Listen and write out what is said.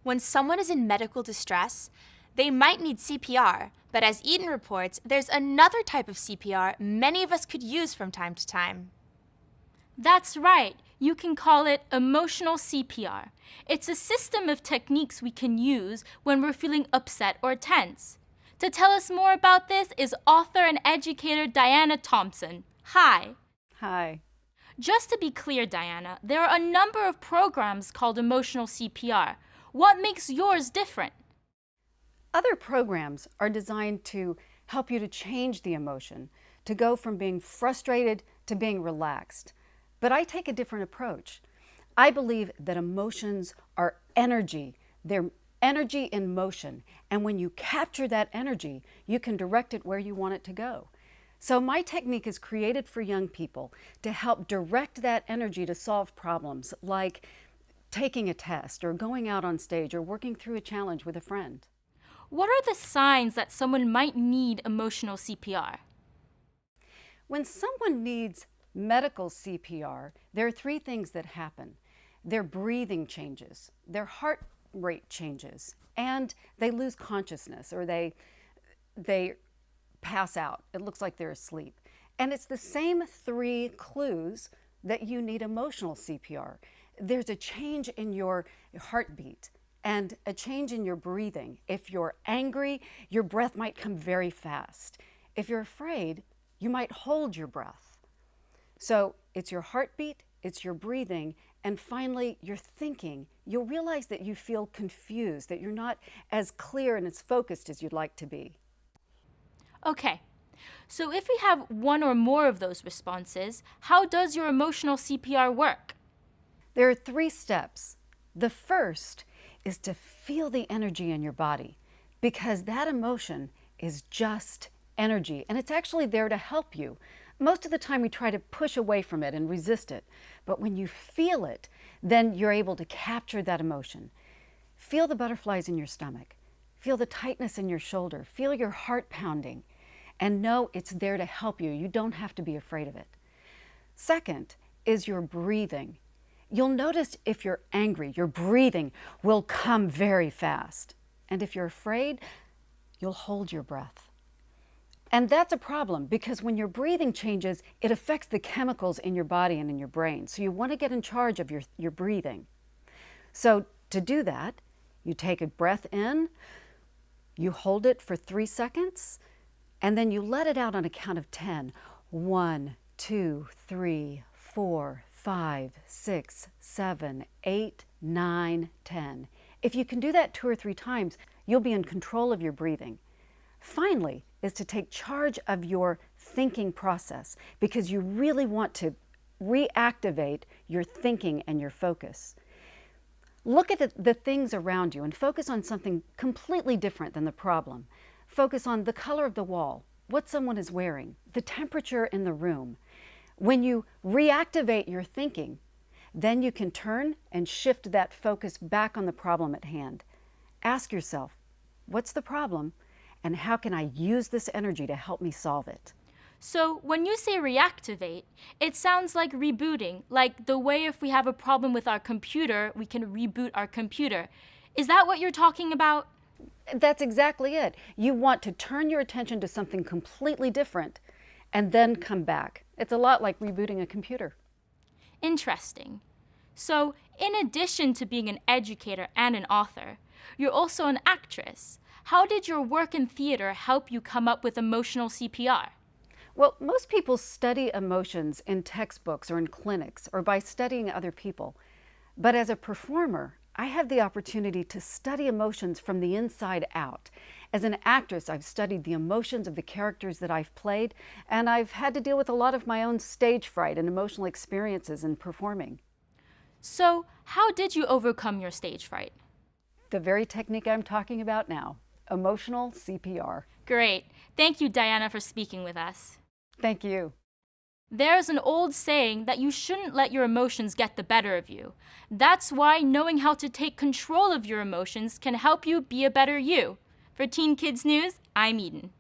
When someone is in medical distress, they might need CPR, but as Eden reports, there's another type of CPR many of us could use from time to time. That's right. You can call it emotional CPR. It's a system of techniques we can use when we're feeling upset or tense. To tell us more about this is author and educator Diana Thompson. Hi. Hi. Just to be clear, Diana, there are a number of programs called emotional CPR. What makes yours different? Other programs are designed to help you to change the emotion, to go from being frustrated to being relaxed. But I take a different approach. I believe that emotions are energy. They're energy in motion. And when you capture that energy, you can direct it where you want it to go. So my technique is created for young people to help direct that energy to solve problems like taking a test or going out on stage or working through a challenge with a friend. What are the signs that someone might need emotional CPR? When someone needs medical CPR, there are three things that happen. Their breathing changes, their heart rate changes, and they lose consciousness or they pass out. It looks like they're asleep. And it's the same three clues that you need emotional CPR. There's a change in your heartbeat and a change in your breathing. If you're angry, your breath might come very fast. If you're afraid, you might hold your breath. So it's your heartbeat, it's your breathing, and finally your thinking. You'll realize that you feel confused, that you're not as clear and as focused as you'd like to be. Okay, so if we have one or more of those responses, how does your emotional CPR work? There are three steps. The first is to feel the energy in your body, because that emotion is just energy, and it's actually there to help you. Most of the time we try to push away from it and resist it, but when you feel it, then you're able to capture that emotion. Feel the butterflies in your stomach. Feel the tightness in your shoulder. Feel your heart pounding. And know it's there to help you. You don't have to be afraid of it. Second is your breathing. You'll notice if you're angry, your breathing will come very fast. And if you're afraid, you'll hold your breath. And that's a problem because when your breathing changes, it affects the chemicals in your body and in your brain. So you want to get in charge of your breathing. So to do that, you take a breath in, you hold it for 3 seconds, and then you let it out on a count of 10. 1, 2, 3, 4, 5, 6, 7, 8, 9, 10. If you can do that 2 or 3 times, you'll be in control of your breathing. Finally, is to take charge of your thinking process because you really want to reactivate your thinking and your focus. Look at the things around you and focus on something completely different than the problem. Focus on the color of the wall, what someone is wearing, the temperature in the room. When you reactivate your thinking, then you can turn and shift that focus back on the problem at hand. Ask yourself, what's the problem and how can I use this energy to help me solve it? So when you say reactivate, it sounds like rebooting, like the way if we have a problem with our computer, we can reboot our computer. Is that what you're talking about? That's exactly it. You want to turn your attention to something completely different and then come back. It's a lot like rebooting a computer. Interesting. So in addition to being an educator and an author, you're also an actress. How did your work in theater help you come up with emotional CPR? Well, most people study emotions in textbooks or in clinics or by studying other people. But as a performer, I have the opportunity to study emotions from the inside out. As an actress, I've studied the emotions of the characters that I've played, and I've had to deal with a lot of my own stage fright and emotional experiences in performing. So how did you overcome your stage fright? The very technique I'm talking about now, emotional CPR. Great. Thank you, Diana, for speaking with us. Thank you. There's an old saying that you shouldn't let your emotions get the better of you. That's why knowing how to take control of your emotions can help you be a better you. For Teen Kids News, I'm Eden.